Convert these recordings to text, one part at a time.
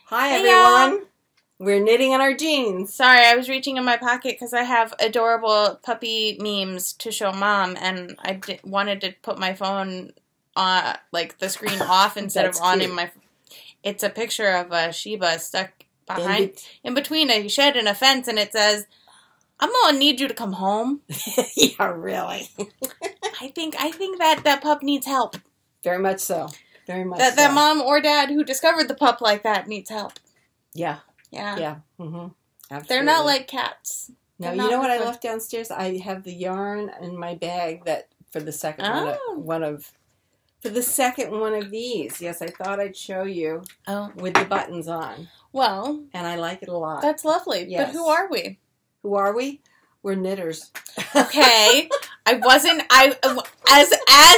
Hi, everyone. We're knitting in our jeans. Sorry, I was reaching in my pocket because I have adorable puppy memes to show Mom, and I wanted to put my phone on, like, the screen off instead of on in my... It's a picture of a Shiba stuck behind, in between a shed and a fence, and it says, I'm going to need you to come home. Yeah, really. I think that pup needs help. Very much so. Very much so. That mom or dad who discovered the pup like that needs help. Yeah. Yeah. Yeah. Mm-hmm. Absolutely. They're not like cats. No, you know what I left downstairs? I have the yarn in my bag that for the second one of these. Yes, I thought I'd show you with the buttons on. Well. And I like it a lot. That's lovely. Yes. But who are we? Who are we? We're knitters. Okay. As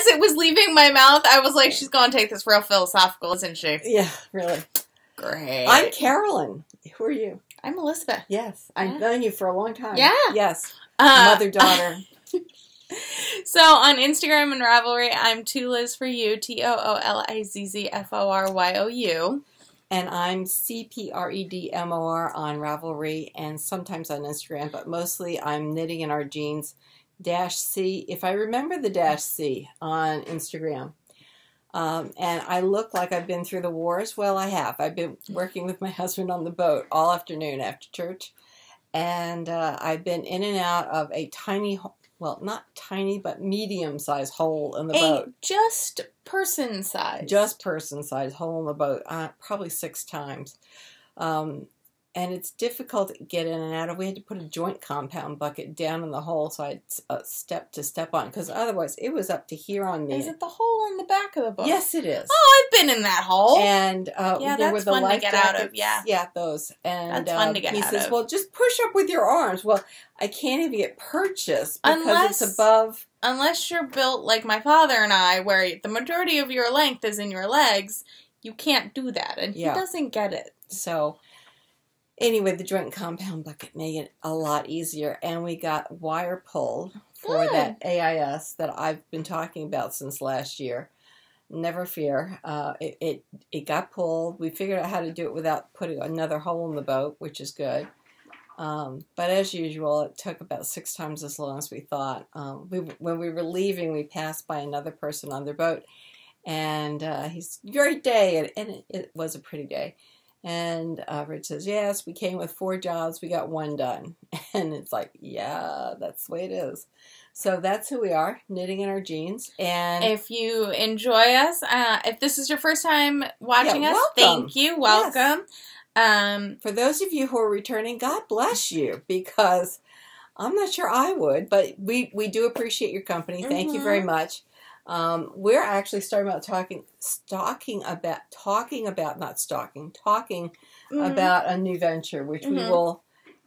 it was leaving my mouth, I was like, she's going to take this real philosophical, isn't she? Yeah, really. Great. I'm Carolyn. Who are you? I'm Elizabeth. Yes. I've known you for a long time. Yeah. Yes. Mother-daughter. So on Instagram and Ravelry, I'm Lizz for you, TOOLIZZFORYOU. And I'm CPREDMOR on Ravelry and sometimes on Instagram, but mostly I'm knitting in our jeans -C. If I remember the -C on Instagram. And I look like I've been through the wars. Well, I have. I've been working with my husband on the boat all afternoon after church. And I've been in and out of a tiny, well, not tiny, but medium-sized hole in the boat. Just person-sized. Just person-sized hole in the boat, probably 6 times. And it's difficult to get in and out of. We had to put a joint compound bucket down in the hole so I had step to step on, because otherwise it was up to here on me. Is it the hole in the back of the boat? Yes, it is. Oh, I've been in that hole. And yeah, there that's were the fun to get out of. Yeah, yeah, those. And that's fun to get out of. He says, "Well, just push up with your arms." Well, I can't even get purchased because it's above. Unless you're built like my father and I, where the majority of your length is in your legs, you can't do that, and he doesn't get it. So. Anyway, the joint compound bucket made it a lot easier, and we got wire pulled for that AIS that I've been talking about since last year. Never fear. It got pulled. We figured out how to do it without putting another hole in the boat, which is good. But as usual, it took about 6 times as long as we thought. When we were leaving, we passed by another person on their boat, and he's, "Great day," and it was a pretty day. And Rich says, "Yes, we came with 4 jobs. We got 1 done." And it's like, yeah, that's the way it is. So that's who we are, knitting in our jeans. And if you enjoy us, if this is your first time watching us, thank you. Welcome. Yes. For those of you who are returning, God bless you, because I'm not sure I would, but we do appreciate your company. Thank you very much. We're actually starting about talking about a new venture, which we will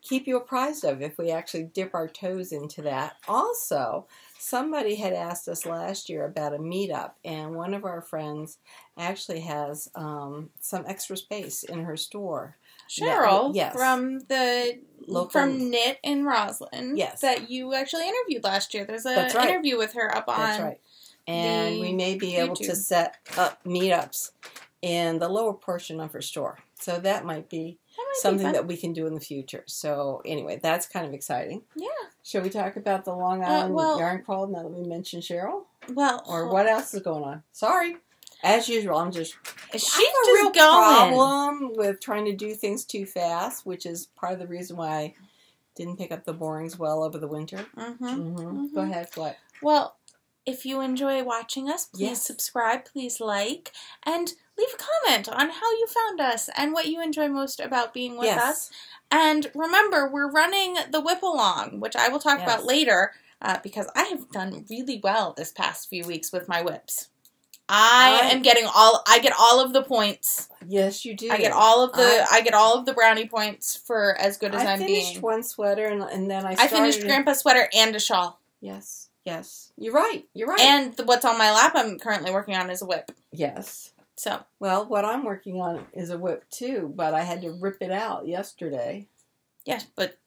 keep you apprised of if we actually dip our toes into that. Also, somebody had asked us last year about a meetup, and one of our friends actually has some extra space in her store. Cheryl, from Knit in Roslyn, that you actually interviewed last year. There's an interview with her up on. That's right. And we may be able to set up meetups in the lower portion of her store. So that might be something that we can do in the future. So anyway, that's kind of exciting. Yeah. Shall we talk about the Long Island yarn crawl now that we mentioned Cheryl? Well. Or what else is going on? Sorry. As usual, I have a real going. problem with trying to do things too fast, which is part of the reason why I didn't pick up the boarings well over the winter. Go ahead, what? Well, if you enjoy watching us, please subscribe, please like, and leave a comment on how you found us and what you enjoy most about being with us. And remember, we're running the whip along, which I will talk about later, because I have done really well this past few weeks with my whips. I get all of the points. Yes, you do. I get all of the brownie points for as good as I'm being. I finished one sweater and then I finished Grandpa's sweater and a shawl. Yes. Yes, you're right. You're right. And what's on my lap I'm currently working on is a whip. Yes. So. Well, what I'm working on is a whip too, but I had to rip it out yesterday. Yes, but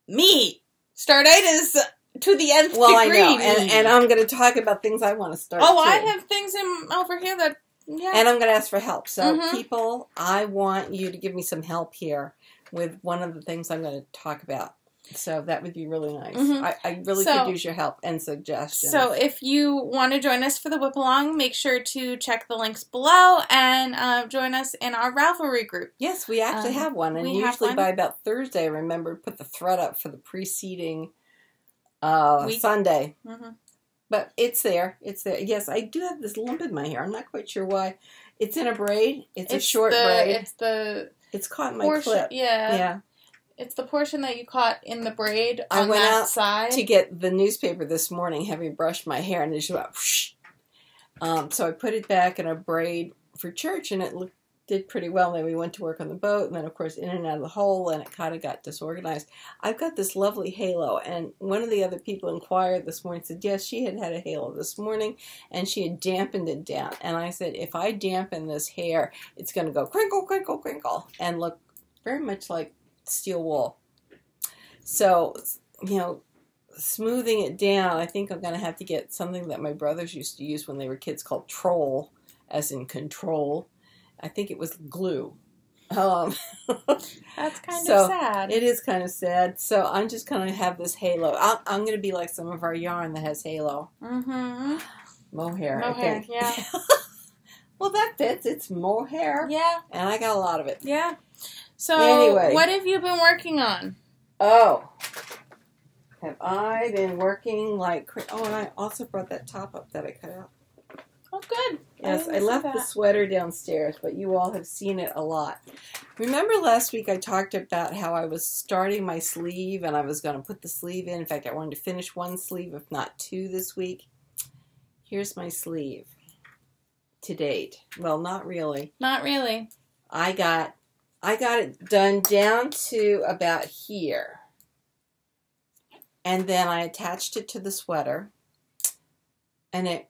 startitis to the nth degree. Well, I know, and I'm going to talk about things I want to start. Oh, too. I have things over here that Yeah. And I'm going to ask for help. So, people, I want you to give me some help here with one of the things I'm going to talk about. So that would be really nice. I really could use your help and suggestions. So if you want to join us for the whip along, make sure to check the links below and join us in our Ravelry group. Yes, we actually have one. And usually by about Thursday, I remember to put the thread up for the preceding Sunday. But it's there. It's there. Yes, I do have this lump in my hair. I'm not quite sure why. It's in a braid. It's a short braid. It's caught in my clip. Yeah. It's the portion that you caught in the braid on I went that out side. To get the newspaper this morning, having brushed my hair, and it just went whoosh. So I put it back in a braid for church, and it did pretty well. And then we went to work on the boat, and then, of course, in and out of the hole, and it kind of got disorganized. I've got this lovely halo, and one of the other people inquired this morning, said, yes, she had a halo this morning, and she had dampened it down. And I said, if I dampen this hair, it's going to go crinkle, crinkle, crinkle, and look very much like steel wool. So, smoothing it down, I think I'm going to have to get something that my brothers used to use when they were kids called troll, as in control. I think it was glue. That's kind of sad. It is kind of sad. So I'm just going to have this halo. I'm going to be like some of our yarn that has halo. Mohair. Mohair, yeah. Well, that fits. It's mohair. Yeah. And I got a lot of it. Yeah. So, anyway, what have you been working on? Oh, have I been working like... Oh, and I also brought that top up that I cut out. Oh, good. Yes, I left the sweater downstairs, but you all have seen it a lot. Remember last week I talked about how I was starting my sleeve, and I was going to put the sleeve in. In fact, I wanted to finish one sleeve, if not two, this week. Here's my sleeve to date. Well, not really. Not really. I got it done down to about here. And then I attached it to the sweater. And it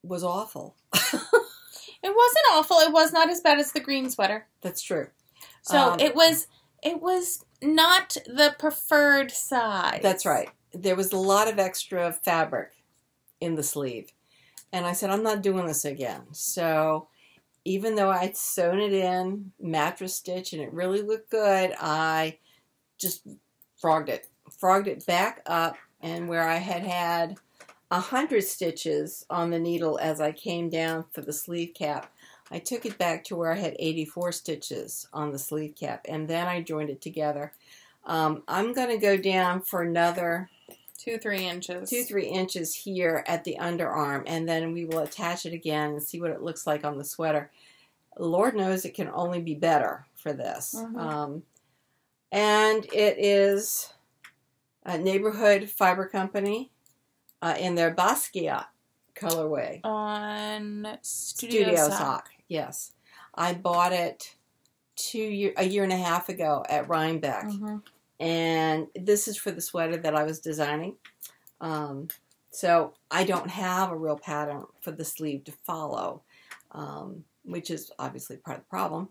was awful. It wasn't awful. It was not as bad as the green sweater. That's true. So it was not the preferred size. That's right. There was a lot of extra fabric in the sleeve. And I said, I'm not doing this again. So even though I'd sewn it in, mattress stitch, and it really looked good, I just frogged it. Frogged it back up, and where I had 100 stitches on the needle as I came down for the sleeve cap, I took it back to where I had 84 stitches on the sleeve cap, and then I joined it together. I'm going to go down for another 2-3 inches. 2-3 inches here at the underarm, and then we will attach it again and see what it looks like on the sweater. Lord knows it can only be better for this. And it is a Neighborhood Fiber Company in their Basquiat colorway. On Studio Sock. Yes. I bought it a year and a half ago at Rhinebeck. And this is for the sweater that I was designing. So I don't have a real pattern for the sleeve to follow, which is obviously part of the problem.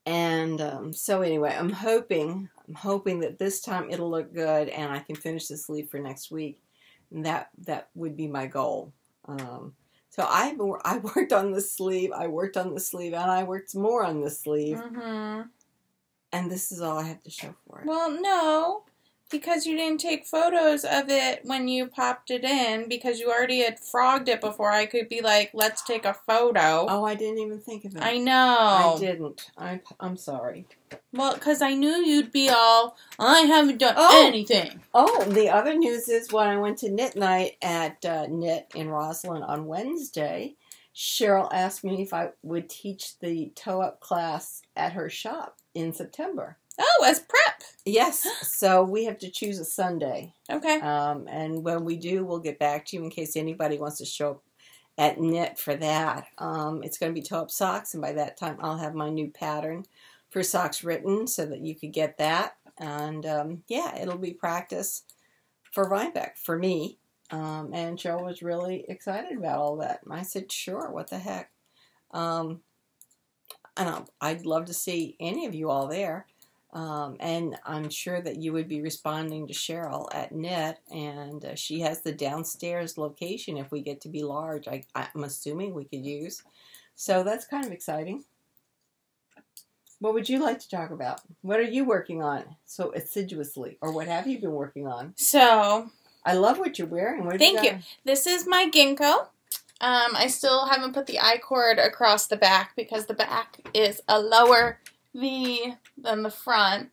And so anyway, I'm hoping that this time it'll look good and I can finish the sleeve for next week. And that would be my goal. So I worked on the sleeve, and I worked more on the sleeve. And this is all I have to show for it. Well, no, because you didn't take photos of it when you popped it in, because you already had frogged it before I could be like, let's take a photo. Oh, I didn't even think of it. I know. I didn't. I'm sorry. Well, because I knew you'd be all, I haven't done anything. Oh, the other news is when I went to knit night at Knit in Roslyn on Wednesday, Cheryl asked me if I would teach the toe-up class at her shop in September. Oh, as prep. Yes. So we have to choose a Sunday. Okay. And when we do, we'll get back to you in case anybody wants to show up at Knit for that. It's going to be toe-up socks, and by that time I'll have my new pattern for socks written so that you could get that. And yeah, it'll be practice for Rhinebeck, for me. And Cheryl was really excited about all that. And I said, sure, what the heck. And I'd love to see any of you all there. And I'm sure that you would be responding to Cheryl at Knit, and she has the downstairs location if we get to be large. I'm assuming we could use. So that's kind of exciting. What would you like to talk about? What are you working on so assiduously? Or what have you been working on? So, I love what you're wearing. Thank you. This is my Ginkgo. I still haven't put the I-cord across the back because the back is a lower V than the front.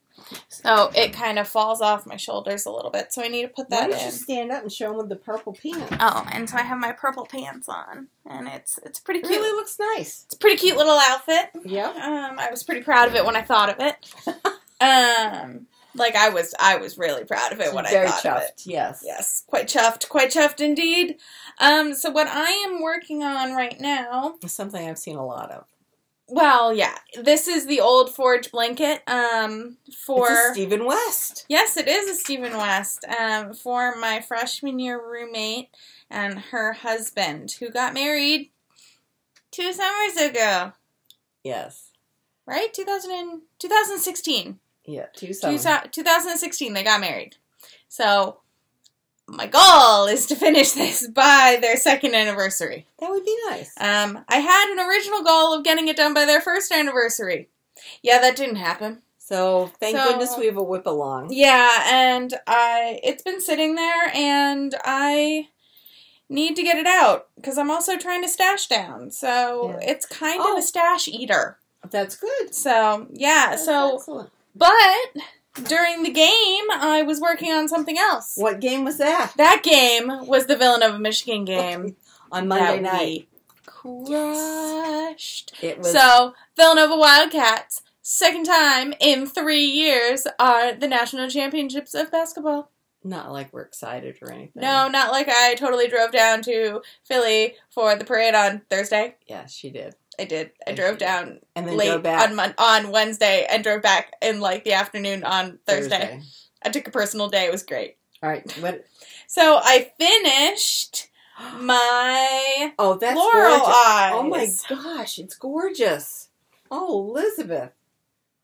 So it kind of falls off my shoulders a little bit. So I need to put that in. Why don't you stand up and show them with the purple pants? Oh, and so I have my purple pants on. And it's pretty cute. It really looks nice. It's a pretty cute little outfit. Yeah. I was pretty proud of it when I thought of it. Like I was really proud of it when I thought of it. Yes. Yes. Quite chuffed indeed. So what I am working on right now is something I've seen a lot of. Well, yeah. This is the old Forge blanket, for... It's a Stephen West. Yes, it is a Stephen West, for my freshman year roommate and her husband, who got married 2 summers ago. Yes. Right? 2016. Yeah, 2 summers. 2016, they got married. So, my goal is to finish this by their 2nd anniversary. That would be nice. I had an original goal of getting it done by their 1st anniversary. Yeah, that didn't happen. So, thank goodness we have a whip along. Yeah, and it's been sitting there, and I need to get it out, because I'm also trying to stash down. So, it's kind of a stash eater. That's good. So, yeah, That's excellent. But during the game, I was working on something else. What game was that? That game was the Villanova, Michigan game. On Monday night. Crushed. It was... So, Villanova Wildcats, 2nd time in 3 years, are the national championships of basketball. Not like we're excited or anything. No, not like I totally drove down to Philly for the parade on Thursday. Yeah, she did. I did. I drove down and then late drove back on Wednesday and drove back in like the afternoon on Thursday. I took a personal day. It was great. All right. What? So I finished my Laurel eyes. Oh my gosh, it's gorgeous. Oh, Elizabeth.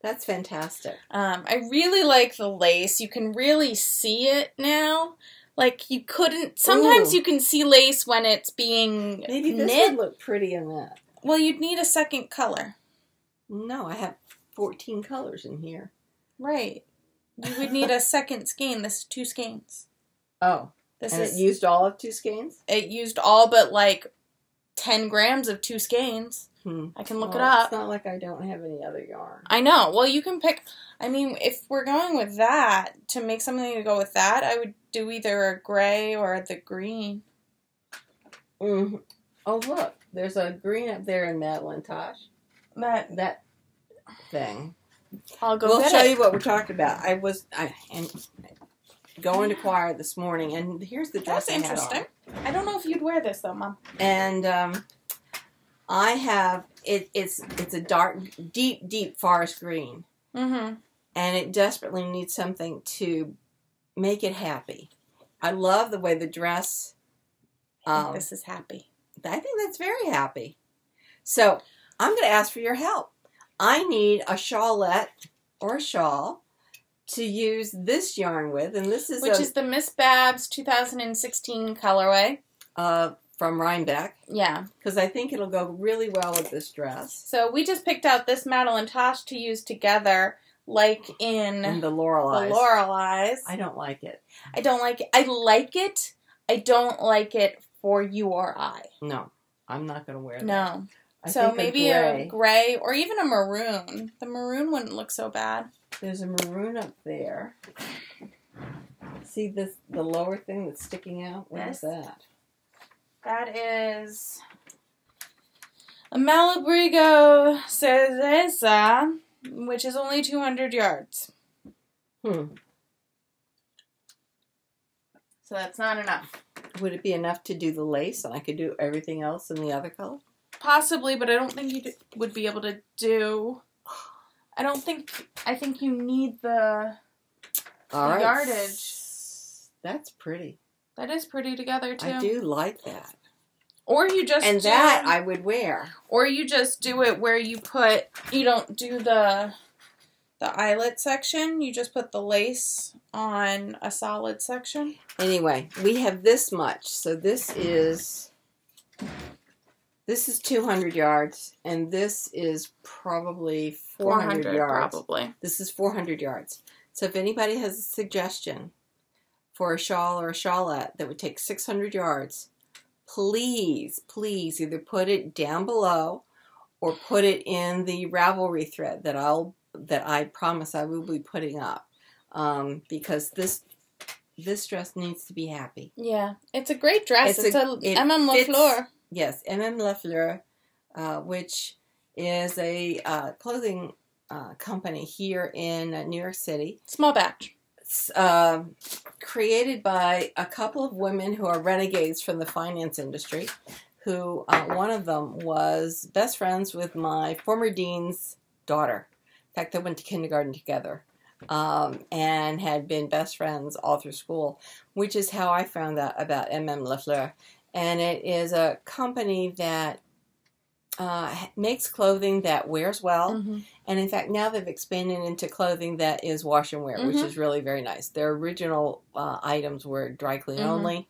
That's fantastic. I really like the lace. You can really see it now. Like you couldn't. Sometimes you can see lace when it's being maybe this knit. would look pretty in that. Well, you'd need a 2nd color. No, I have 14 colors in here. Right. You would need a 2nd skein. This is 2 skeins. Oh. It used all of 2 skeins? It used all but like 10 grams of 2 skeins. I can look it up. It's not like I don't have any other yarn. I know. Well, you can pick. I mean, if we're going with that, to make something to go with that, I would do either a gray or the green. Mm-hmm. Oh, look. There's a green up there in Madeline Tosh. That thing. I'll go We'll get show it. you what we're talking about. I am going to choir this morning, and here's the dress. That's interesting. I don't know if you'd wear this, though, Mom. And I have, it's a dark, deep forest green. Mm-hmm. And it desperately needs something to make it happy. I love the way the dress... this is happy. I think that's very happy. So, I'm going to ask for your help. I need a shawlette or a shawl to use this yarn with, and this is... Which is the Miss Babs 2016 colorway. From Rhinebeck. Yeah. Because I think it'll go really well with this dress. So, we just picked out this Madeline Tosh to use together, like in the Lorel eyes. The Lorel eyes. I don't like it. I don't like it. I like it. I don't like it for your eye. No, I'm not going to wear that. No. So maybe a gray or even a maroon. The maroon wouldn't look so bad. There's a maroon up there. See the lower thing that's sticking out? What is that? That is a Malabrigo Cereza, which is only 200 yards. So that's not enough. Would it be enough to do the lace and I could do everything else in the other color? Possibly, but I don't think you would be able to do... I think you need the yardage. That's pretty. That is pretty together, too. I do like that. Or you just And that I would wear. Or you just do it where you don't do the the eyelet section. You just put the lace on a solid section. Anyway, we have this much. So this is 200 yards, and this is probably 400 yards. Probably. This is 400 yards. So if anybody has a suggestion for a shawl or a shawlette that would take 600 yards, please either put it down below or put it in the Ravelry thread that I promise I will be putting up, because this dress needs to be happy. Yeah, it's a great dress. It's a MM La Fleur. Yes, MM La Fleur, which is a clothing company here in New York City. Small batch. It's created by a couple of women who are renegades from the finance industry, who one of them was best friends with my former dean's daughter. In fact, they went to kindergarten together, and had been best friends all through school, which is how I found out about MM La Fleur. And it is a company that makes clothing that wears well. Mm-hmm. And in fact, now they've expanded into clothing that is wash and wear, mm-hmm. which is really very nice. Their original items were dry clean mm-hmm. only.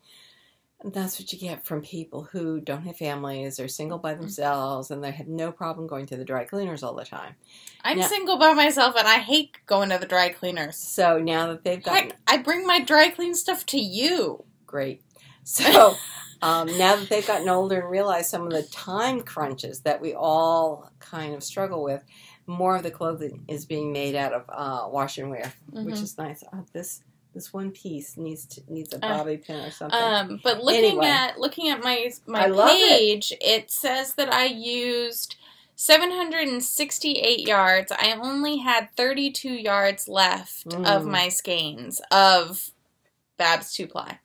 And that's what you get from people who don't have families or single by themselves, and they have no problem going to the dry cleaners all the time. I'm single by myself, and I hate going to the dry cleaners. So now that they've got... Heck, I bring my dry clean stuff to you. Great. So... now that they've gotten older and realized some of the time crunches that we all kind of struggle with, more of the clothing is being made out of wash and wear, mm-hmm. which is nice. This one piece needs a bobby pin or something. But looking at my page, it says that I used 768 yards. I only had 32 yards left of my skeins of Babs 2-ply,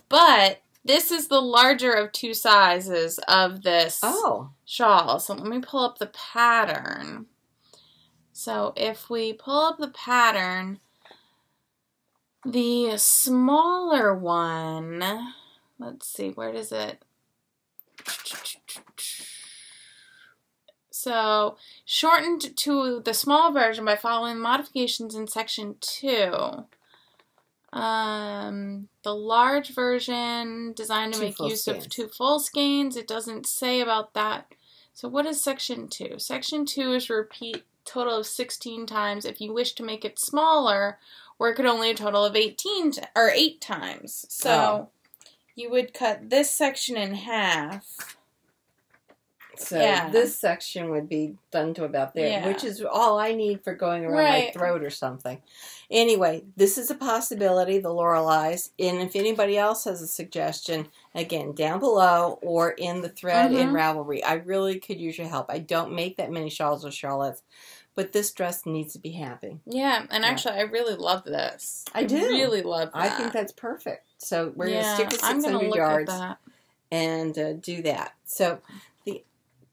but this is the larger of two sizes of this shawl. So let me pull up the pattern. So if we pull up the pattern, the smaller one, let's see, where does it? So shortened to the small version by following modifications in section 2. The large version designed to make use of 2 full skeins. It doesn't say about that. So what is section 2? Section 2 is repeat total of 16 times. If you wish to make it smaller, work it only a total of 8 times. So you would cut this section in half. So this section would be done to about there, which is all I need for going around my throat or something. Anyway, this is a possibility, the Lorel eyes. And if anybody else has a suggestion, again, down below or in the thread in Ravelry, I really could use your help. I don't make that many shawls or shawlettes, but this dress needs to be happy. Yeah, and actually, I really love this. I do. Really love that. I think that's perfect. So we're going to stick with 600 yards and do that. So...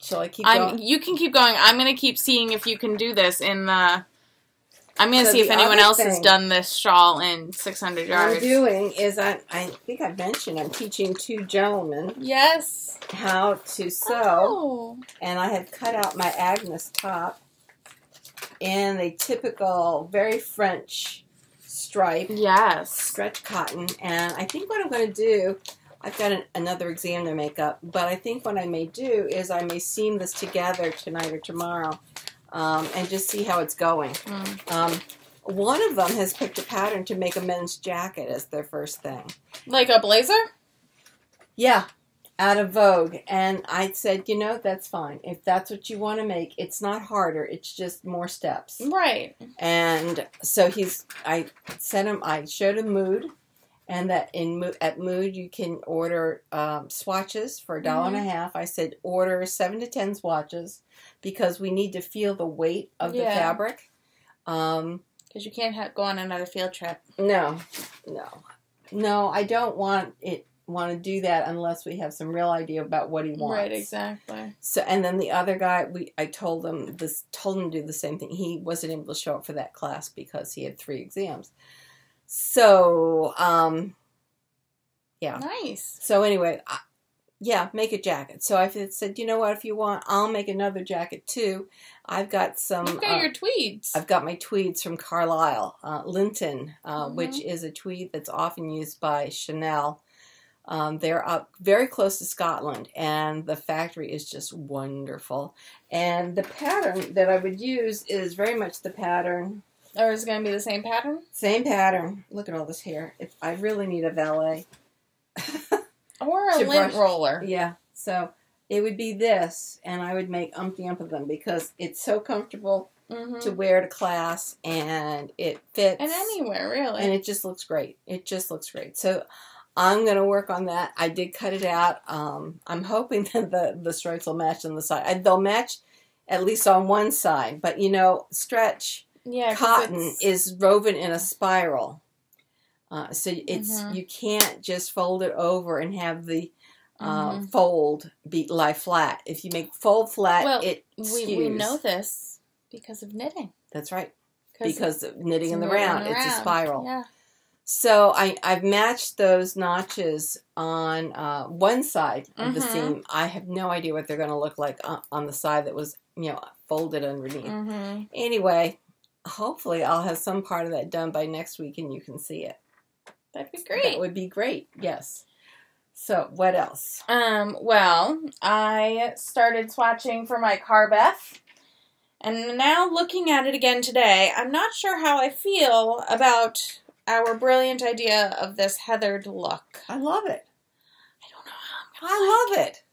Shall I keep going? You can keep going. I'm going to keep seeing if you can do this in the... I'm going to see if anyone else has done this shawl in 600 yards. What I'm doing is, I think I mentioned, I'm teaching 2 gentlemen how to sew. Oh. And I have cut out my Agnes top in a typical, very French stripe. Yes. Stretch cotton. And I think what I'm going to do... I've got another exam to make up, but I think what I may do is I may seam this together tonight or tomorrow and just see how it's going. One of them has picked a pattern to make a men's jacket as their first thing. Like a blazer? Yeah, out of Vogue. And I said, that's fine. If that's what you want to make, it's not harder. It's just more steps. Right. And so I showed him Mood. And that at Mood you can order swatches for $1.50. I said order 7 to 10 swatches because we need to feel the weight of the fabric. Because you can't go on another field trip. No, I don't want to do that unless we have some real idea about what he wants. Right, exactly. So, and then the other guy, I told him to do the same thing. He wasn't able to show up for that class because he had 3 exams. So, Nice. So anyway, Yeah, make a jacket. So I said, you know what, if you want, I'll make another jacket too. I've got some... You've got your tweeds. I've got my tweeds from Carlisle. Linton, which is a tweed that's often used by Chanel. They're up very close to Scotland, and the factory is just wonderful. And the pattern that I would use is very much the pattern. Or is it going to be the same pattern? Same pattern. Look at all this hair. I really need a valet. Or a lint roller. Yeah. So it would be this, and I would make umpty-ump of them because it's so comfortable to wear to class, and it fits. And anywhere, really. And it just looks great. It just looks great. So I'm going to work on that. I did cut it out. I'm hoping that the stripes will match on the side. They'll match at least on one side. But, you know, stretch cotton is woven in a spiral. So it's you can't just fold it over and have the fold lie flat. If you make fold flat, it skews. We know this because of knitting. That's right. Because of knitting in the round. It's a spiral. Yeah. So I've matched those notches on one side of the seam. I have no idea what they're going to look like on the side that was, you know, folded underneath. Anyway, hopefully I'll have some part of that done by next week and you can see it. That'd be great. That would be great, yes. So, what else? Well, I started swatching for my Carbeth, and now looking at it again today, I'm not sure how I feel about our brilliant idea of this heathered look. I love it. I don't know how I'm gonna love it.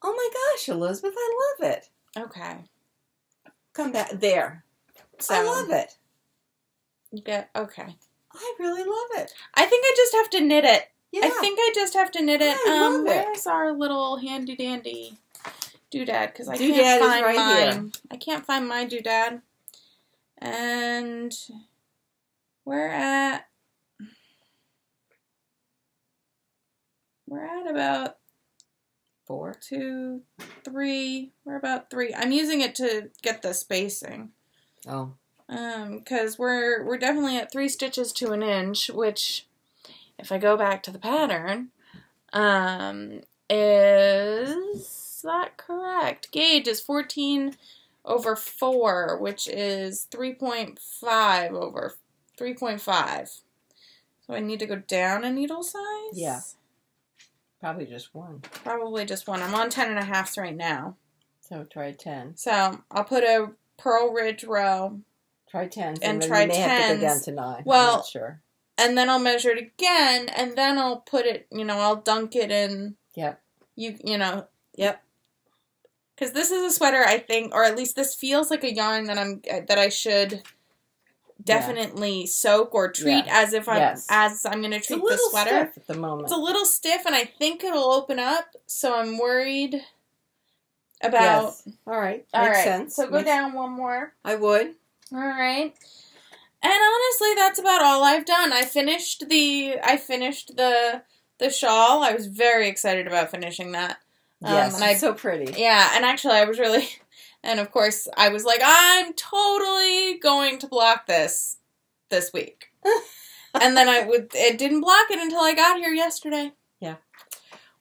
Oh my gosh, Elizabeth, I love it. Okay. Come back. There. So, I love it. Okay. I really love it. I think I just have to knit it. Yeah. I think I just have to knit it. I love where's our little handy dandy doodad? Because I doodad can't find right mine. Here. I can't find my doodad. And we're at about 4, 2, 3. We're about 3. I'm using it to get the spacing. Oh. Because we're definitely at 3 stitches to an inch, which, if I go back to the pattern, is that correct? Gauge is 14/4, which is 3.5 over 3.5. So I need to go down a needle size? Yeah. Probably just one. Probably just one. I'm on 10.5 right now. So try 10. So I'll put a purl ridge row. Try 10. And try 10. You may have to go down to 9. Well, I'm not sure. And then I'll measure it again, and then I'll put it, you know, I'll dunk it in. Yep. You know. Yep. Because this is a sweater, I think, or at least this feels like a yarn that I should definitely soak or treat as if I'm going to treat the sweater. It's a little stiff at the moment. It's a little stiff, and I think it'll open up, so I'm worried about... Yes. All right. Makes sense. So go down one more. I would. All right. And honestly, that's about all I've done. I finished the shawl. I was very excited about finishing that. Yes, it's so pretty. Yeah, and actually I was really... And of course, I was like, I'm totally going to block this week. And then it didn't block it until I got here yesterday. Yeah.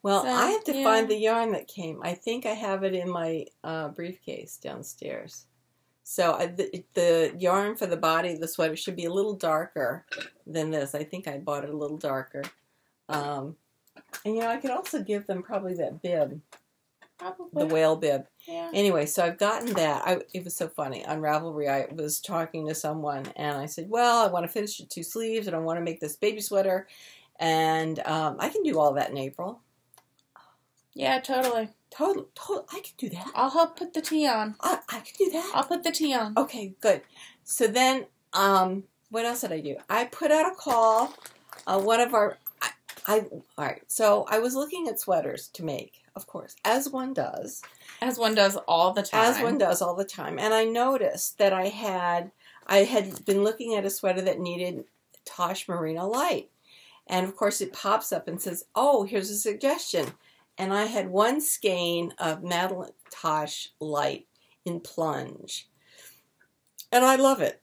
Well, I have to find the yarn that came. I think I have it in my briefcase downstairs. So the yarn for the body of the sweater should be a little darker than this. I think I bought it a little darker. And, you know, I could also give them probably that bib. Probably. The whale bib. Yeah. Anyway, so I've gotten that. It was so funny. On Ravelry, I was talking to someone, and I said, well, I want to finish the 2 sleeves, and I want to make this baby sweater. And I can do all that in April. Yeah, totally. Totally. I can do that. I'll help put the tea on. I can do that. I'll put the tea on. Okay, good. So then, what else did I do? I put out a call. One of our... all right, so I was looking at sweaters to make, of course, as one does. As one does all the time. As one does all the time. And I noticed that I had been looking at a sweater that needed Tosh Merino Light. And, of course, it pops up and says, oh, here's a suggestion. And I had one skein of Madeline Tosh Light in plunge. And I love it.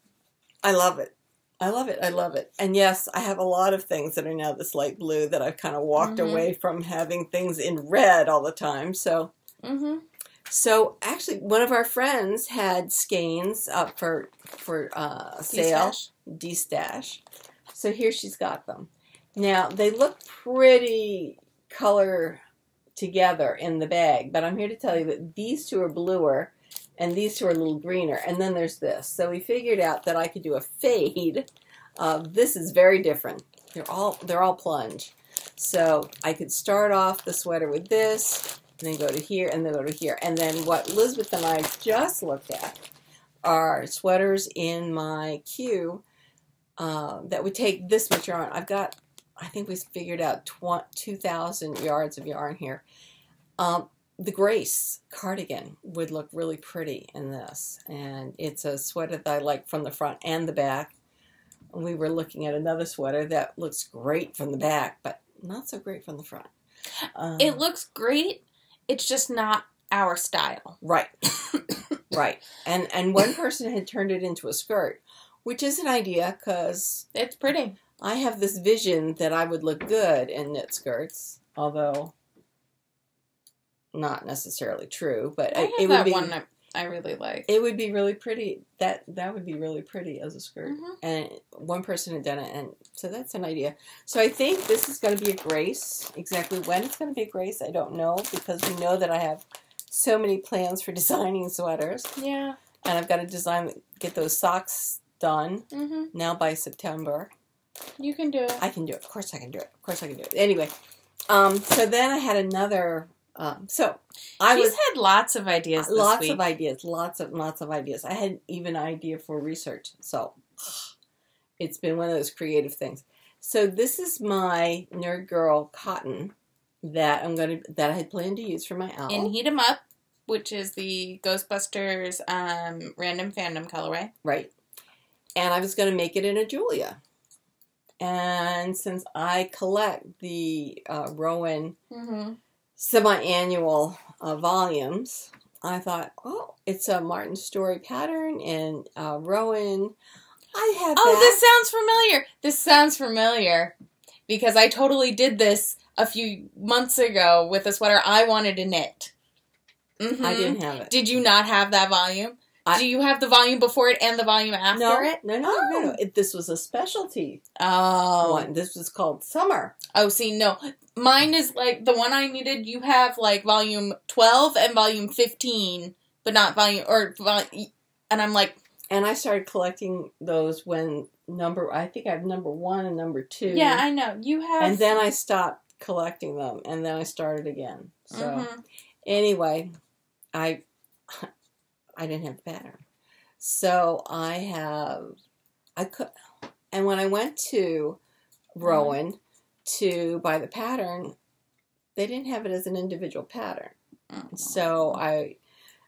I love it. I love it. I love it. And yes, I have a lot of things that are now this light blue that I've kind of walked away from having things in red all the time. So, so actually, one of our friends had skeins up for sale, de-stash. So here she's got them. Now, they look pretty color together in the bag, but I'm here to tell you that these two are bluer and these two are a little greener. And then there's this. So we figured out that I could do a fade. This is very different. They're all plunge. So I could start off the sweater with this, and then go to here, and then go to here. And then what Elizabeth and I just looked at are sweaters in my queue that would take this much yarn. I think we figured out 2,000 yards of yarn here. The Grace cardigan would look really pretty in this. And it's a sweater that I like from the front and the back. We were looking at another sweater that looks great from the back, but not so great from the front. It looks great. It's just not our style. Right. Right. And one person had turned it into a skirt, which is an idea because it's pretty. I have this vision that I would look good in knit skirts, although not necessarily true. But it would be one that I really like. It would be really pretty. That would be really pretty as a skirt. And one person had done it, and so that's an idea. So I think this is going to be a Grace. Exactly when it's going to be a Grace, I don't know, because we know that I have so many plans for designing sweaters. Yeah. And I've got to get those socks done now by September. You can do it. I can do it. Of course I can do it. Of course I can do it. Anyway, so then I had another. She's had lots of ideas this week. Lots of ideas. I had even an idea for research. So it's been one of those creative things. So this is my Nerd Girl cotton that I had planned to use for my owl. In Heat 'em Up, which is the Ghostbusters random fandom colorway. Right. And I was going to make it in a Julia. And since I collect the Rowan semi-annual volumes, I thought, oh, it's a Martin Storey pattern and Rowan. I have that. This sounds familiar because I totally did this a few months ago with a sweater I wanted to knit. I didn't have it. Did you not have that volume? Do you have the volume before it and the volume after it? No. This was a specialty one. This was called Summer. Oh, see, no. Mine is like the one I needed. You have like volume 12 and volume 15, but not volume. And I'm like. And I started collecting those when I think I have number 1 and number 2. Yeah, I know. You have. And then I stopped collecting them, and then I started again. So anyway, I didn't have the pattern. So and when I went to Rowan to buy the pattern, they didn't have it as an individual pattern. So I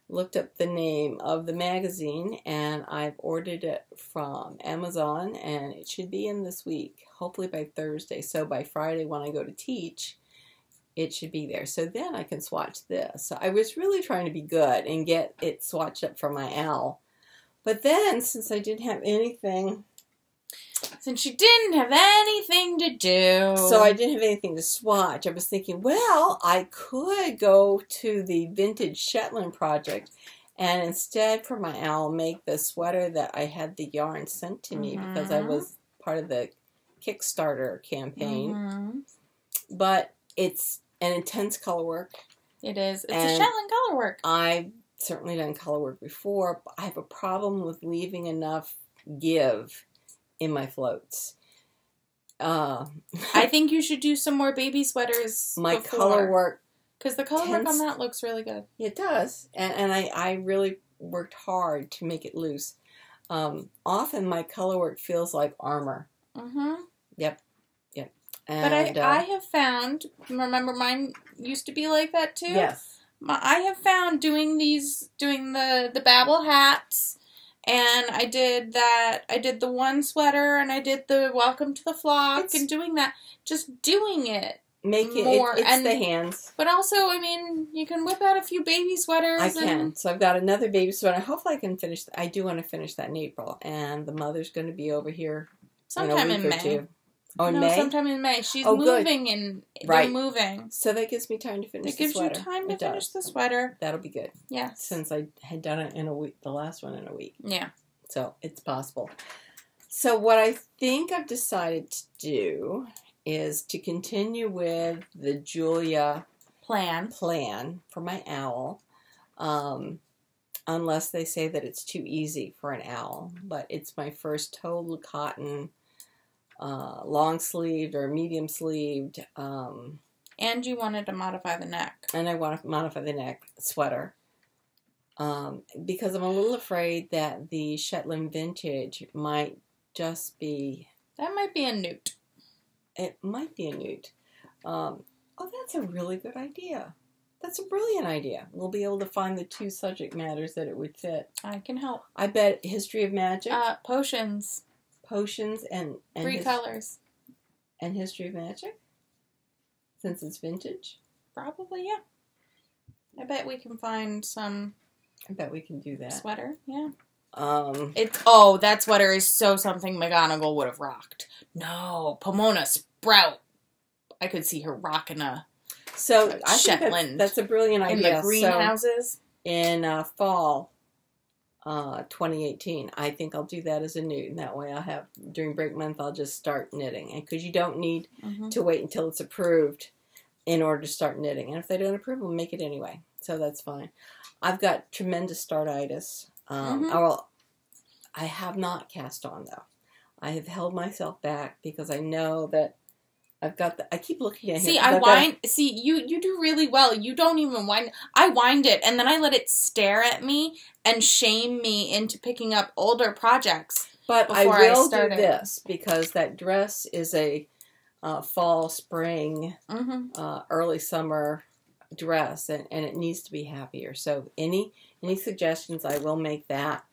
looked up the name of the magazine, and I've ordered it from Amazon, and it should be in this week, hopefully by Thursday. So by Friday when I go to teach, it should be there. So then I can swatch this. So I was really trying to be good and get it swatched up for my owl. But then, since I didn't have anything... Since you didn't have anything to do... So I didn't have anything to swatch. I was thinking, well, I could go to the Vintage Shetland project and instead for my owl make the sweater that I had the yarn sent to me because I was part of the Kickstarter campaign. But it's an intense color work. It is. It's a Shetland color work. I've certainly done color work before, but I have a problem with leaving enough give in my floats. I think you should do some more baby sweaters color work. Because the color work on that looks really good. It does. And I really worked hard to make it loose. Often my color work feels like armor. Yep. And, but I have found, remember mine used to be like that too? Yes. I have found doing the Babel hats, and I did the one sweater, and I did the Welcome to the Flock, and doing that, just doing it. It's the hands. But also, I mean, you can whip out a few baby sweaters. I can. So I've got another baby sweater. Hopefully I can finish. I do want to finish that in April. And the mother's going to be over here Sometime in May. Oh, in no, May? Sometime in May. She's moving and right. They're moving. So that gives me time to finish the sweater. It gives you time to finish the sweater. That'll be good. Yeah. Since I had done it in a week, the last one in a week. Yeah. So it's possible. So what I think I've decided to do is to continue with the Julia plan for my owl. Unless they say that it's too easy for an owl. But it's my first total cotton long-sleeved or medium-sleeved. And you wanted to modify the neck. And I want to modify the neck sweater. Because I'm a little afraid that the Shetland vintage might just be... That might be a newt. It might be a newt. Oh, that's a really good idea. That's a brilliant idea. We'll be able to find the two subject matters that it would fit. I can help. I bet History of Magic. Potions. Potions and 3 colors. And History of Magic? Since it's vintage? Probably, yeah. I bet we can find some... I bet we can do that. Sweater, yeah. That sweater is so something McGonagall would have rocked. No, Pomona Sprout. I could see her rocking a Shetland. Think that's a brilliant idea. In the greenhouses. So in fall 2018, I think I'll do that as a newt. And that way I'll have, during break month, I'll just start knitting. And because you don't need to wait until it's approved in order to start knitting. And if they don't approve, we'll make it anyway. So that's fine. I've got tremendous startitis. I have not cast on, though. I have held myself back because I know that I've got I keep looking at it. You do really well. You don't even wind. I wind it, and then I let it stare at me and shame me into picking up older projects. But I will do this, because that dress is a fall, spring, early summer dress, and it needs to be happier. So any suggestions, I will make that.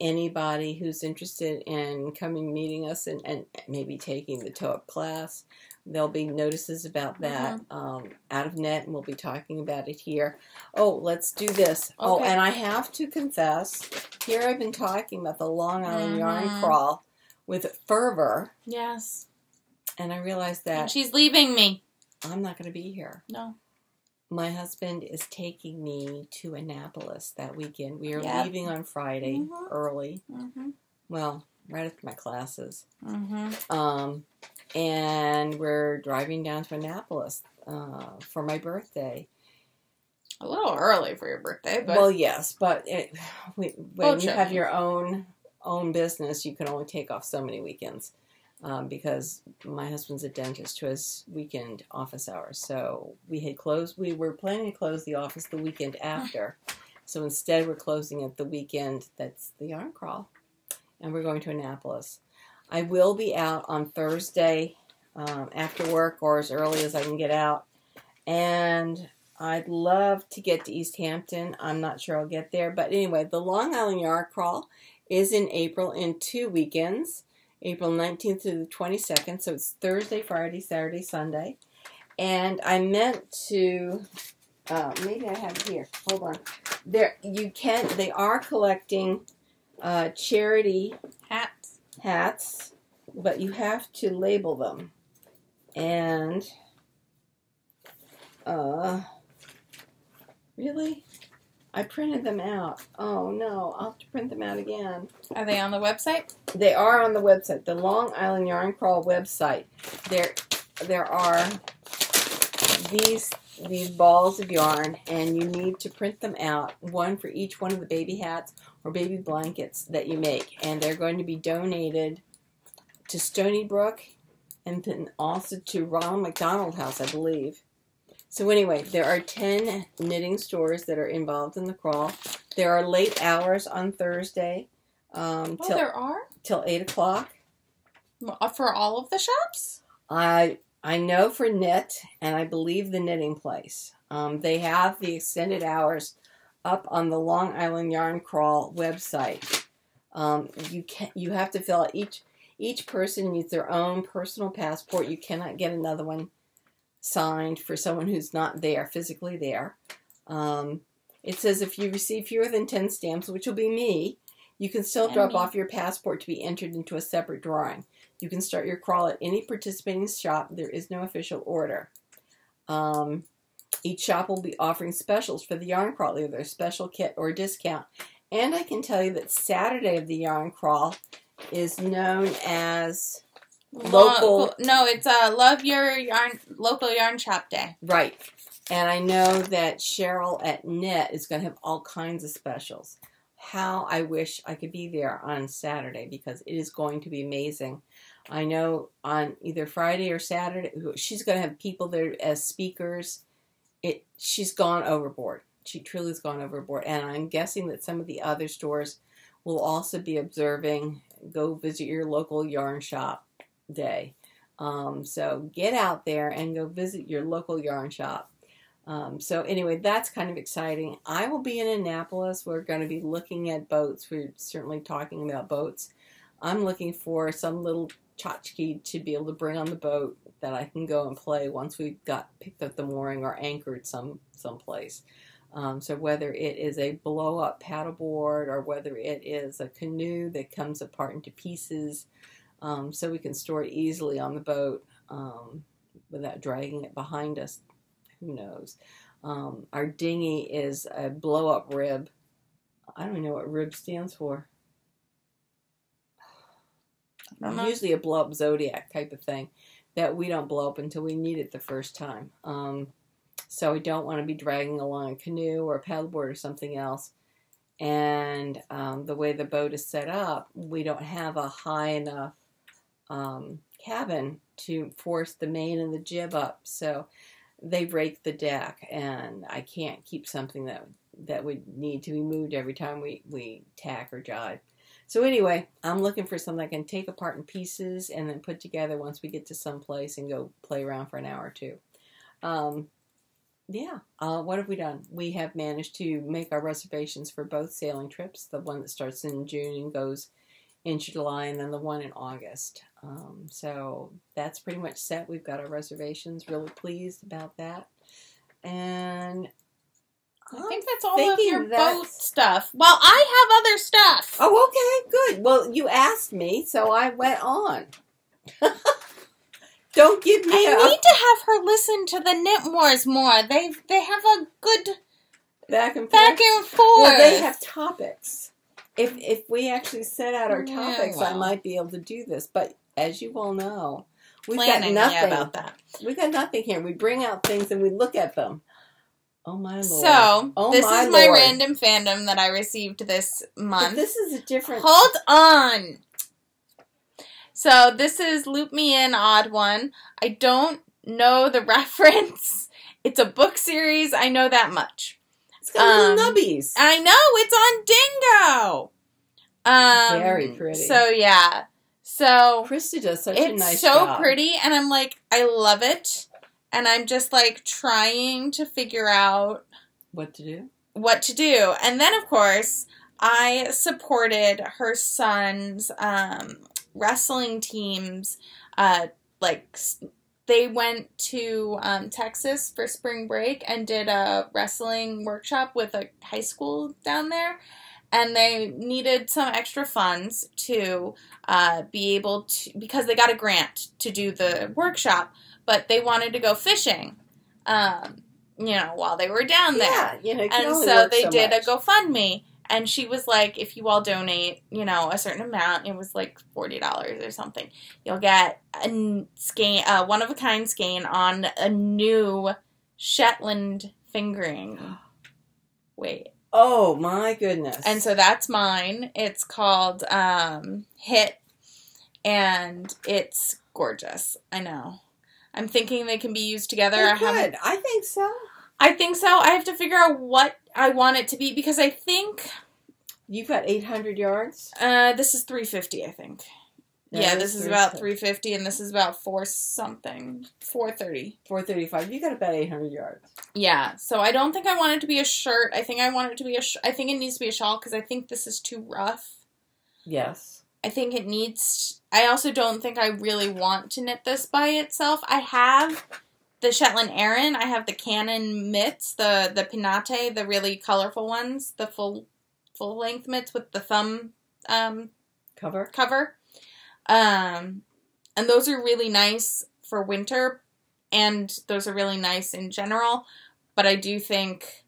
Anybody who's interested in coming meeting us and maybe taking the toe-up class, there'll be notices about that out of net, and we'll be talking about it here. Oh, let's do this. Okay. Oh, and I have to confess, here I've been talking about the Long Island yarn crawl with fervor. Yes. And I realized that... And she's leaving me. I'm not going to be here. No. My husband is taking me to Annapolis that weekend. We are leaving on Friday early. Well, right after my classes. And we're driving down to Annapolis for my birthday. A little early for your birthday, but... Well, yes, but when you have your own business, you can only take off so many weekends. Because my husband's a dentist who has weekend office hours. So we were planning to close the office the weekend after. So instead we're closing it the weekend that's the yarn crawl. And we're going to Annapolis. I will be out on Thursday after work or as early as I can get out. And I'd love to get to East Hampton. I'm not sure I'll get there. But anyway, the Long Island Yarn Crawl is in April in 2 weekends. April 19th to the 22nd, so it's Thursday, Friday, Saturday, Sunday. And I meant to, maybe I have it here. Hold on. They are collecting charity hats, but you have to label them. And, really? I printed them out. Oh, no. I'll have to print them out again. Are they on the website? They are on the website. The Long Island Yarn Crawl website. There are these balls of yarn, and you need to print them out, one for each one of the baby hats or baby blankets that you make. And they're going to be donated to Stony Brook and then also to Ronald McDonald House, I believe. So anyway, there are 10 knitting stores that are involved in the crawl. There are late hours on Thursday. There are? Till 8 o'clock. For all of the shops? I know for Knit, and I believe the Knitting Place. They have the extended hours up on the Long Island Yarn Crawl website. You have to fill out, each person needs their own personal passport. You cannot get another one signed for someone who's not there, physically there. It says if you receive fewer than 10 stamps, which will be me, You can still drop off your passport to be entered into a separate drawing. You can start your crawl at any participating shop. There is no official order. Each shop will be offering specials for the yarn crawl, either a special kit or a discount. And I can tell you that Saturday of the yarn crawl is known as local. No, it's Love Your Yarn Local Yarn Shop Day. Right. And I know that Cheryl at Knit is going to have all kinds of specials. How I wish I could be there on Saturday, because it is going to be amazing. I know on either Friday or Saturday, she's going to have people there as speakers. She's gone overboard. She truly has gone overboard. And I'm guessing that some of the other stores will also be observing Go Visit Your Local Yarn Shop Day. So get out there and go visit your local yarn shop. So anyway, that's kind of exciting. I will be in Annapolis. We're going to be looking at boats. We're certainly talking about boats. I'm looking for some little tchotchke to be able to bring on the boat that I can go and play once we've picked up the mooring or anchored someplace. So whether it is a blow-up paddleboard or whether it is a canoe that comes apart into pieces, so we can store it easily on the boat without dragging it behind us. Who knows? Our dinghy is a blow-up rib. I don't even know what rib stands for. Usually a blow-up Zodiac type of thing that we don't blow up until we need it the first time. So we don't want to be dragging along a canoe or a paddleboard or something else. And the way the boat is set up, we don't have a high enough cabin to force the main and the jib up. So they break the deck, and I can't keep something that would need to be moved every time we tack or jibe. So anyway, I'm looking for something I can take apart in pieces and then put together once we get to some place and go play around for an hour or two. What have we done? We have managed to make our reservations for both sailing trips, the one that starts in June and goes in July, and then the one in August. So that's pretty much set. We've got our reservations. Really pleased about that. And I think that's all of your boat stuff. Well, I have other stuff. Oh, okay, good. Well, you asked me, so I went on. Don't give me I need to have her listen to the Knit Wars more. They have a good back and forth. Well, they have topics. If we actually set out our topics, I might be able to do this. But as you all know, we've got nothing about that. We've got nothing here. We bring out things and we look at them. Oh my Lord. So, this is my random fandom that I received this month. But this is a different... Hold on! So, this is Loop Me In, Odd One. I don't know the reference. It's a book series. I know that much. It's got little nubbies. I know. It's on Dingo. Very pretty. So, yeah. So, Krista does such a nice It's job. so pretty, and I'm like, I love it. And I'm just, like, trying to figure out... What to do. And then, of course, I supported her son's wrestling teams. They went to Texas for spring break and did a wrestling workshop with a high school down there. And they needed some extra funds to be able to... Because they got a grant to do the workshop. But they wanted to go fishing, while they were down there. Yeah, and so they did a GoFundMe. And she was like, if you all donate, a certain amount, it was like $40 or something, you'll get a skein, one-of-a-kind skein on a new Shetland fingering. Wait. Oh, my goodness. And so that's mine. It's called Hit, and it's gorgeous. I know. I'm thinking they can be used together. I think so. I have to figure out what I want it to be, because I think... You've got 800 yards? This is 350, I think. This is about 350, and this is about 4-something. 430. 435. You got about 800 yards. Yeah, so I don't think I want it to be a shirt. I think I want it to be I think it needs to be a shawl, because I think this is too rough. Yes. I think it needs... I also don't think I really want to knit this by itself. I have the Shetland Aran. I have the Canon mitts, the Pinate, the really colorful ones, the full-length mitts with the thumb cover. And those are really nice for winter, and those are really nice in general, but I do think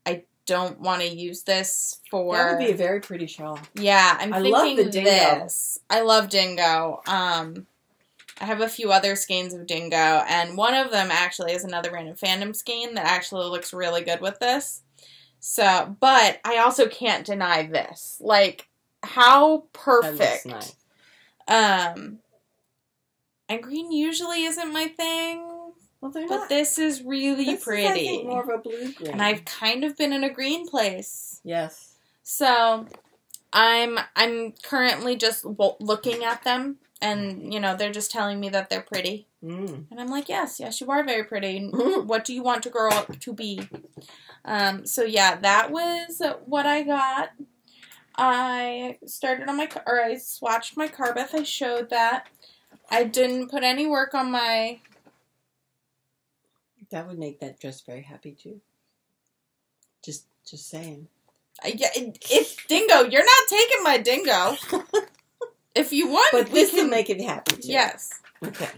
I don't want to use this for... That would be a very pretty shawl. Yeah, I love the Ginkgo. this. I love Ginkgo. I have a few other skeins of Ginkgo, and one of them actually is another random fandom skein that actually looks really good with this. So, but I also can't deny this. Like, how perfect. That looks nice. And green usually isn't my thing. Well, they're but not. This is really pretty. Is, I think, more of a blue green. And I've kind of been in a green place. Yes. So, I'm currently just looking at them, and, you know, they're just telling me that they're pretty. And I'm like, yes, you are very pretty. What do you want to grow up to be? So, yeah, that was what I got. I started on I swatched my Carbeth. I showed that. I didn't put any work on my... That would make that dress very happy, too. Just saying. Yeah, it's Dingo. You're not taking my Dingo. If you want, but this can make it happy, too. Yes. Okay.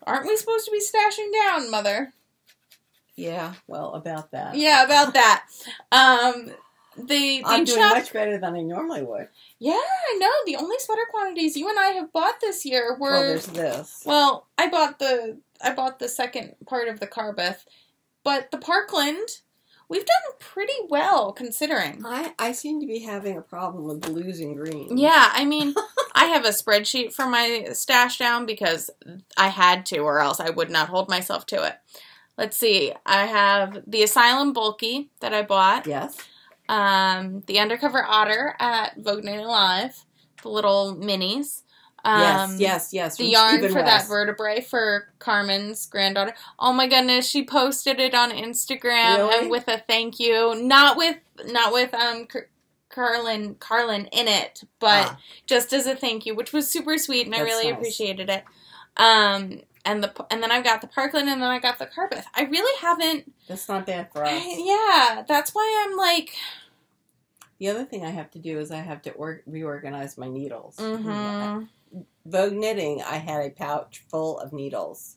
Aren't we supposed to be stashing down, Mother? Yeah, well, about that. Yeah, about that. I'm doing much better than I normally would. Yeah, I know. The only sweater quantities you and I have bought this year were... Well, there's this. Well, I bought the second part of the Carbeth, but the Parkland, we've done pretty well, considering. I seem to be having a problem with blues and greens. Yeah, I mean, I have a spreadsheet for my stash down because I had to, or else I would not hold myself to it. Let's see. I have the Asylum Bulky that I bought. Yes. The Undercover Otter at Vogue Night Live, the little minis. Yes. The yarn for that vertebrae for Carmen's granddaughter. Oh my goodness, she posted it on Instagram and with a thank you, not with Carolyn in it, but just as a thank you, which was super sweet, and I really appreciated it. And then I've got the Parkland, and then I got the Carbeth. I really haven't. That's not bad for us. Yeah, that's why I'm like. The other thing I have to do is I have to reorganize my needles. Mm-hmm. Vogue Knitting, I had a pouch full of needles.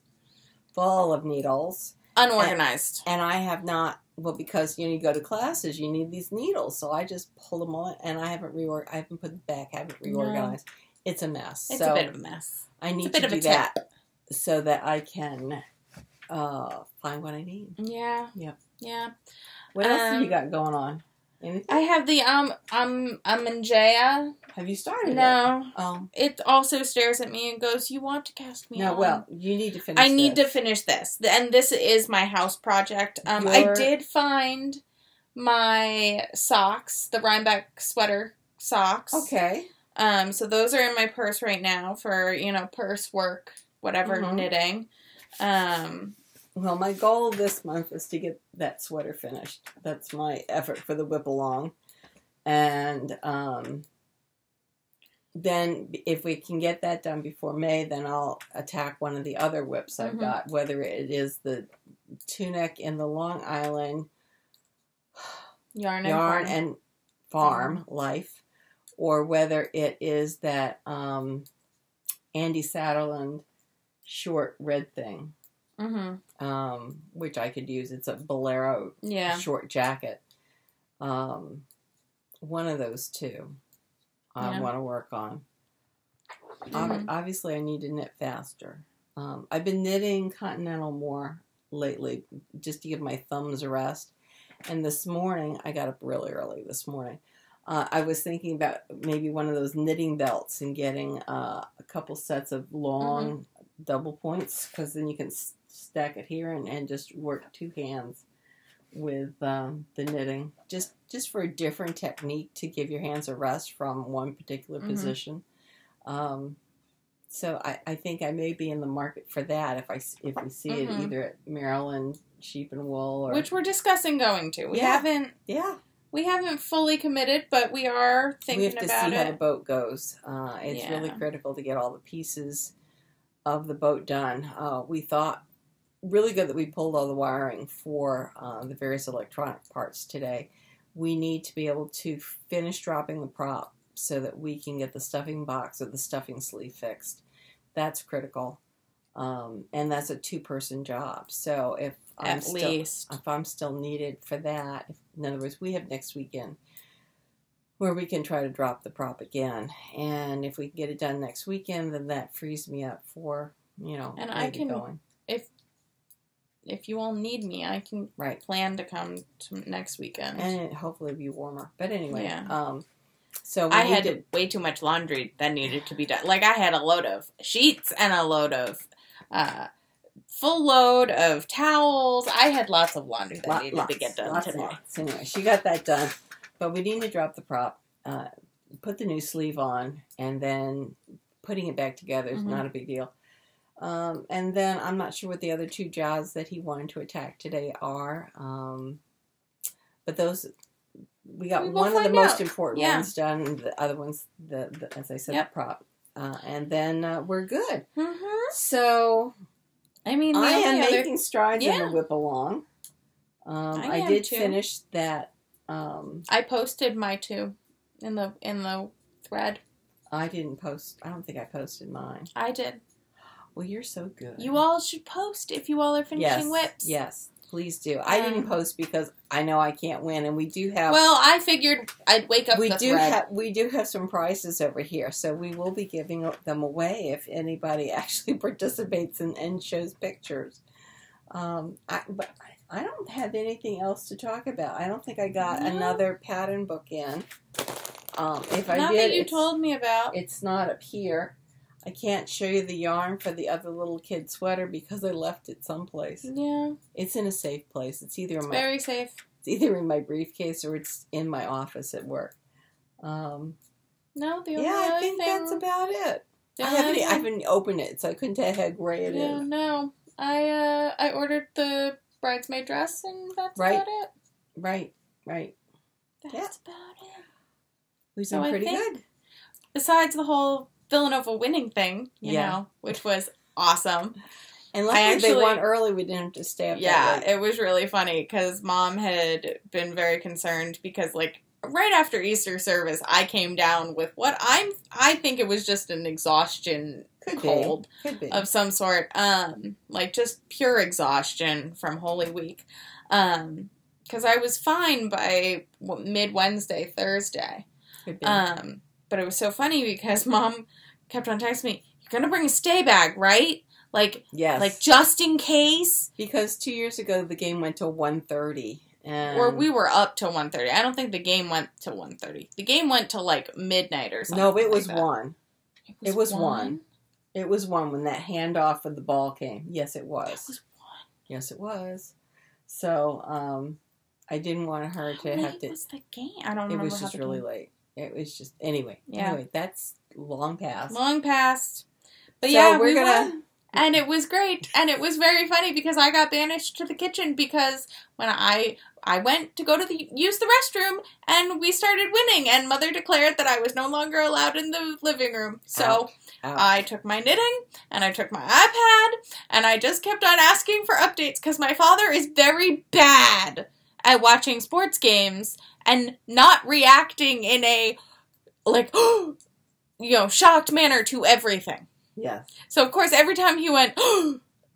Unorganized. And I have not, well, because, you go to classes, you need these needles. So I just pull them on, and I haven't put them back, haven't reorganized. No. It's a mess. It's a bit of a mess. I need to do that so that I can find what I need. Yeah. Yep. Yeah. What else have you got going on? Anything? I have the Manjaya. Have you started No. It also stares at me and goes, "You want to cast me on?" Well, you need to finish I need to finish this. And this is my house project. I did find my socks, the Rhinebeck sweater socks. Okay. So those are in my purse right now for, purse work, whatever, knitting. Well, my goal this month is to get that sweater finished. That's my effort for the whip along. And then if we can get that done before May, then I'll attack one of the other whips I've got, whether it is the tunic in the Long Island Yarn and Farm Life, or whether it is that Andy Satterland short red thing. Which I could use. It's a bolero short jacket. One of those two I want to work on. Obviously, I need to knit faster. I've been knitting Continental more lately, just to give my thumbs a rest. And this morning, I got up really early this morning. I was thinking about maybe one of those knitting belts and getting a couple sets of long double points, because then you can stack it here and just work two hands with the knitting, just for a different technique to give your hands a rest from one particular position. So I think I may be in the market for that if we see it either at Maryland Sheep and Wool, or which we're discussing going to. We haven't fully committed, but we are thinking about it. We have to see how the boat goes. It's really critical to get all the pieces of the boat done. We thought really good that we pulled all the wiring for the various electronic parts today. We need to be able to finish dropping the props so that we can get the stuffing box or the stuffing sleeve fixed. That's critical. And that's a 2-person job. So if I'm still needed for that, in other words, we have next weekend where we can try to drop the prop again. And if we can get it done next weekend, then that frees me up for, and I can going. If you all need me, I can plan to come to next weekend. And hopefully it'll be warmer. But anyway, yeah. So I had way too much laundry that needed to be done. Like, I had a load of sheets and a load of, full load of towels. I had lots of laundry that needed to get done today. So anyway, she got that done. But we need to drop the prop, put the new sleeve on, and then putting it back together is not a big deal. And then I'm not sure what the other 2 jobs that he wanted to attack today are. But those, we got one of the most important ones done, and the other one's, as I said, the prop. And then we're good. So, I mean, I am making strides in the whip along. I did finish that. I posted my 2 in the thread. I didn't post. I don't think I posted mine. I did. Well, you're so good. You all should post if you all are finishing whips. Yes, please do. I didn't post because I know I can't win, and we do have. Well, I figured I'd wake up. We do have some prizes over here, so we will be giving them away if anybody actually participates and shows pictures. But I don't have anything else to talk about. I don't think I got another pattern book in. If I not did, that you told me about. It's not up here. I can't show you the yarn for the other little kid sweater because I left it someplace. Yeah. It's in a safe place. It's very safe. It's either in my briefcase or it's in my office at work. No, the only I think thing, that's about it. I haven't opened it, so I couldn't tell how gray it is. No. I ordered the bridesmaid dress, and that's about it. Right. That's about it. We've been pretty good. Besides the whole Villanova winning thing, you know, which was awesome. And luckily they won early. We didn't have to stay up that late. It was really funny because Mom had been very concerned because, like, right after Easter service, I came down with what I think it was just an exhaustion cold of some sort. Like, just pure exhaustion from Holy Week. Because I was fine by mid-Wednesday, Thursday. But it was so funny because Mom kept on texting me, "You're going to bring a stay bag, right? Like, like just in case." Because 2 years ago, the game went till 1:30. Or we were up till 1:30. I don't think the game went till 1:30. The game went till like midnight or something. No, it was 1. It was 1. It was 1 when that handoff of the ball came. Yes, it was. It was 1. Yes, it was. So, I didn't want her to have to. What was the game? I don't remember. It was just really late. It was just anyway. That's long past. Long past. But so we won. And it was great. And it was very funny because I got banished to the kitchen because when I went to go to use the restroom and we started winning and Mother declared that I was no longer allowed in the living room. So I took my knitting and I took my iPad and I just kept on asking for updates because my father is very bad at watching sports games and not reacting in a, like, shocked manner to everything. Yes. So, of course, every time he went,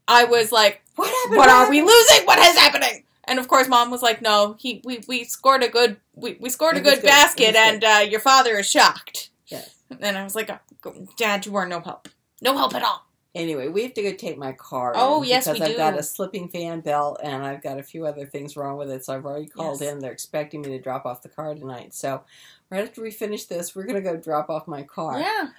I was like, what happened? What are we losing? What is happening? And, of course, Mom was like, no, we scored a good, we scored a good basket, and your father is shocked. Yes. And I was like, Dad, you are no help. No help at all. Anyway, we have to go take my car in yes, because we do. I've got a slipping fan belt and I've got a few other things wrong with it. So I've already called in. They're expecting me to drop off the car tonight. So right after we finish this, we're going to go drop off my car. Yeah.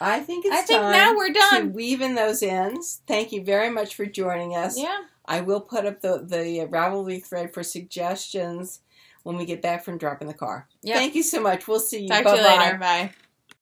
I think time now we're done to weave in those ends. Thank you very much for joining us. Yeah. I will put up the Ravelry thread for suggestions when we get back from dropping the car. Yep. Thank you so much. We'll see you. Talk to you later. Bye.